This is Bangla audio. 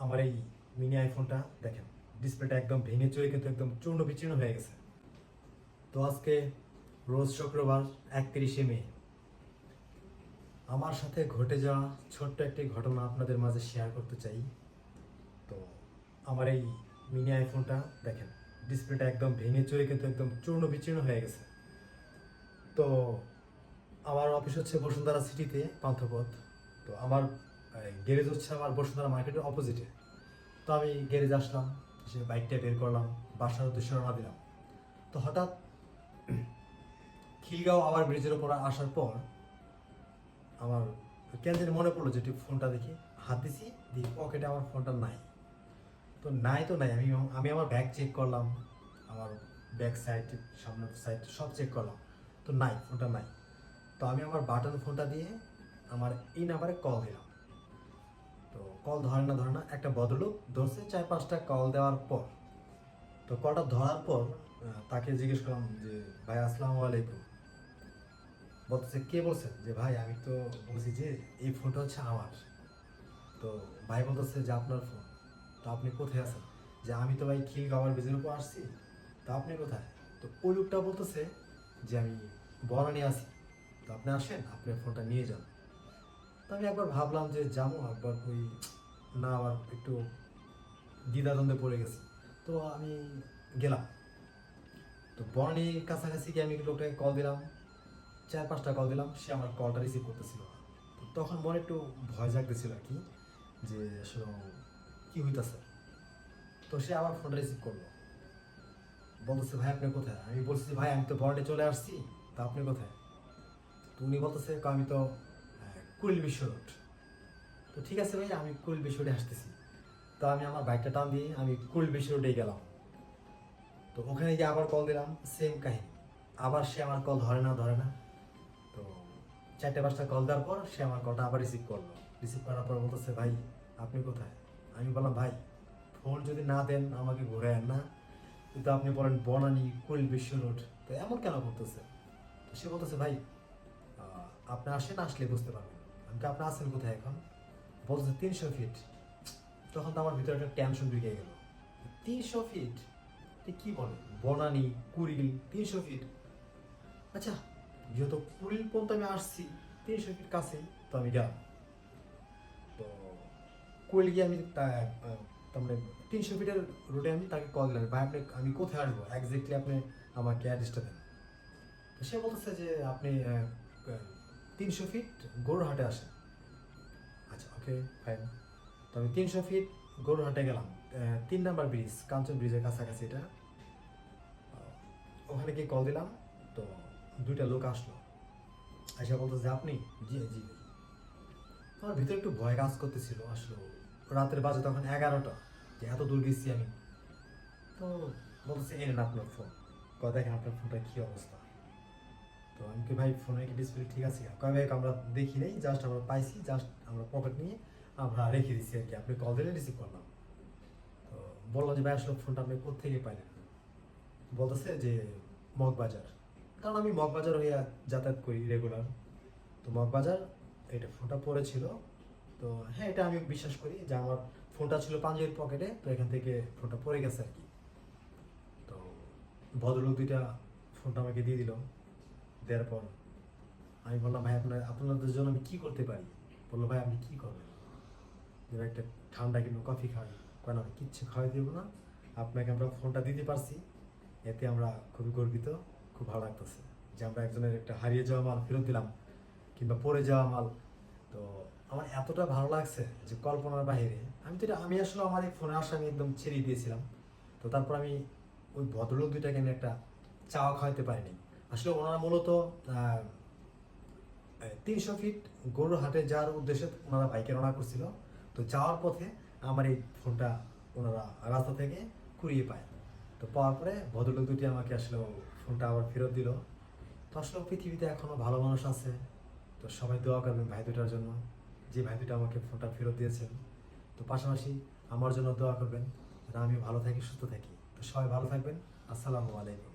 আমার এই মিনি আইফোনটা দেখেন, ডিসপ্লেটা একদম ভেঙে চুরে কিন্তু একদম চূর্ণ বিচূর্ণ হয়ে গেছে। তো আজকে রোজ শুক্রবার 31শে মে আমার সাথে ঘটে যাওয়া ছোট্ট একটি ঘটনা আপনাদের মাঝে শেয়ার করতে চাই। তো আমার এই মিনি আইফোনটা দেখেন, ডিসপ্লেটা একদম ভেঙে চুরে কিন্তু একদম চূর্ণ বিচূর্ণ হয়ে গেছে। তো আমার অফিস হচ্ছে বসুন্ধরা সিটিতে পান্থপথ। তো আমার গ্যারেজ হচ্ছে আমার বসুন্ধরা মার্কেটের অপোজিটে। তো আমি গ্যারেজ আসলাম, সে বাইকটা বের করলাম, বাসার উদ্দেশ্যে রওনা দিলাম। তো হঠাৎ খিলগাঁও আওয়ার ব্রিজের ওপর আসার পর আমার কেন জানি মনে পড়লো যে একটু ফোনটা দেখি, হাত দিছি, দিয়ে পকেটে আমার ফোনটা নাই। তো নাই, আমি আমি আমার ব্যাগ চেক করলাম, আমার ব্যাক সাইড, সামনের সাইড সব চেক করলাম, তো নাই, ফোনটা নাই। তো আমি আমার বাটন ফোনটা দিয়ে আমার এই নাম্বারে কল দিলাম। তো কল ধরে না, একটা ভদ্রলোক ধরছে। 4-5টা কল দেওয়ার পর, তো কলটা ধরার পর তাকে জিজ্ঞেস করলাম যে ভাই আসসালামু আলাইকুম। বলতেছে কে বলছেন? যে ভাই আমি তো বলছি যে এই ফোনটা হচ্ছে আমার। তো ভাই বলতেছে যে আপনার ফোন, তো আপনি কোথায় আছেন? যে আমি তো ভাই খিলগাঁওয়ের ব্রিজের উপর আসছি, তো আপনি কোথায়? তো ওই লোকটা বলতেছে যে আমি বনানী আছি, তো আপনি আসেন, আপনার ফোনটা নিয়ে যান। তো আমি একবার ভাবলাম যে যাবো, একবার ওই না, আবার একটু দ্বিধাদ্বন্দ্বে পড়ে গেছি। তো আমি গেলাম। তো বনানীর কাছাকাছি গিয়ে আমি লোকটাকে কল দিলাম, 4-5টা কল দিলাম, সে আমার কলটা রিসিভ করতেছিল না। তো তখন মনে একটু ভয় জাগতেছিল আর কি, যে আসলে কি হইতাছে। তো সে আমার ফোনটা রিসিভ করলো, বলতেছে ভাই আপনি কোথায়? আমি বলছি ভাই আমি তো বনানী চলে আসছি, তা আপনি কোথায়? তো উনি বলতেছে আমি তো কুড়িল বিশ্ব রোড। তো ঠিক আছে ভাই, আমি কুড়িল বিশ্ব রোডে আসতেছি। তো আমি আমার বাইকটা টান দিয়ে আমি কুড়িল বিশ্ব রোডে গেলাম। তো ওখানে গিয়ে আবার কল দিলাম, সেম কাহিনী, আবার সে আমার কল ধরে না। তো 4-5টা কল দেওয়ার পর সে আমার কলটা আবার রিসিভ করলো। রিসিভ করার পর বলতেছে ভাই আপনি কোথায়? আমি বললাম ভাই ফোন যদি না দেন আমাকে ঘুরে আন না, কিন্তু আপনি বলেন বনানী কুড়িল বিশ্ব রোড, তো এমন কেন করতেছে? তো সে বলতেছে ভাই আপনি আসেন, আসলে বুঝতে পারবেন। আমি তো আপনি আছেন কোথায় এখন? বলতেছে 300 ফিট। তখন তো আমার ভিতরে একটা টেনশন ঢুকে গেল। 300 ফিট? কি বলে বনানী কুড়িল 300 ফিট? আচ্ছা, যেহেতু কুড়িল পর্যন্ত আমি আসছি, 300 ফিট কাছে, তো আমি গেলাম। তো কুড়িল গিয়ে আমি তার মানে 300 ফিটের রোডে আমি তাকে কল দিলাম, ভাই আপনি আমি কোথায় আসবো একজাক্টলি, আপনি আমাকে অ্যাড্রেসটা দেন। তো সে বলতেছে যে আপনি 300 ফিট গরুহাটে আসেন। আচ্ছা ওকে ফাইন। তো আমি 300 ফিট গরুহাটে গেলাম, 3 নাম্বার ব্রিজ, কাঞ্চন ব্রিজের কাছাকাছি এটা। ওখানে গিয়ে কল দিলাম। তো 2টা লোক আসলো, আইসা বলতেছে আপনি? জি জি। আমার ভিতরে একটু ভয় কাজ করতেছিল আসলে, রাতের বাজে তখন 11টা, যে এত দূর গেছি আমি। তো বলতেছে এনেন আপনার ফোন, দেখেন আপনার ফোনটা কি অবস্থা। তো আমি কি ভাই ফোনের কি ডিসপ্লে ঠিক আছে? কয় ভাই আমরা দেখি নেই, জাস্ট আমরা পাইছি, জাস্ট আমরা পকেট নিয়ে আমরা রেখে দিছি আর কি, আপনি কল দিলে রিসিভ করলাম। তো বললাম যে ভাই আসলে ফোনটা আপনি কোথেকে পাইলেন? বলতেছে যে মগবাজার, কারণ আমি মগবাজার হয়ে যাতায়াত করি রেগুলার। তো মগবাজার এটা ফোনটা পড়েছিল। তো হ্যাঁ, এটা আমি বিশ্বাস করি যে আমার ফোনটা ছিল পাঞ্জাবির পকেটে, তো এখান থেকে ফোনটা পড়ে গেছে আর কি। তো ভদ্রলোক 2টা ফোনটা আমাকে দিয়ে দিল। দেওয়ার পর আমি বললাম ভাই আপনাদের জন্য আমি কী করতে পারি? বললো ভাই আপনি কী করবেন? যে ভাই একটা ঠান্ডা কিংবা কফি খাওয়াই। কারণ আমি কিচ্ছু খাওয়াই দেবো না, আপনাকে আমরা ফোনটা দিতে পারছি, এতে আমরা খুবই গর্বিত, খুব ভালো লাগতেছে যে আমরা একজনের একটা হারিয়ে যাওয়া মাল ফেরত দিলাম, কিংবা পড়ে যাওয়া মাল। তো আমার এতটা ভালো লাগছে যে কল্পনার বাইরে। আমি আসলে আমার এই ফোনে আসা আমি একদম ছেড়ে দিয়েছিলাম। তো তারপর আমি ওই ভদ্রলোক 2টাকে আমি একটা চাওয়া খাওয়াতে পারিনি। আসলে ওনারা মূলত 300 ফিট গরুর হাটে যাওয়ার উদ্দেশ্যে ওনারা বাইকে রওনা করছিল। তো যাওয়ার পথে আমার এই ফোনটা ওনারা রাস্তা থেকে কুড়িয়ে পায়। তো পাওয়ার পরে ভদ্রলোক 2টি আমাকে আসলে ফোনটা আবার ফেরত দিল। তো আসলে পৃথিবীতে এখনও ভালো মানুষ আছে। তো সবাই দোয়া করবেন ভাই 2টার জন্য, যে ভাই 2টা আমাকে ফোনটা ফেরত দিয়েছেন। তো পাশাপাশি আমার জন্য দোয়া করবেন যেন আমি ভালো থাকি, সুস্থ থাকি। তো সবাই ভালো থাকবেন। আসসালামু আলাইকুম।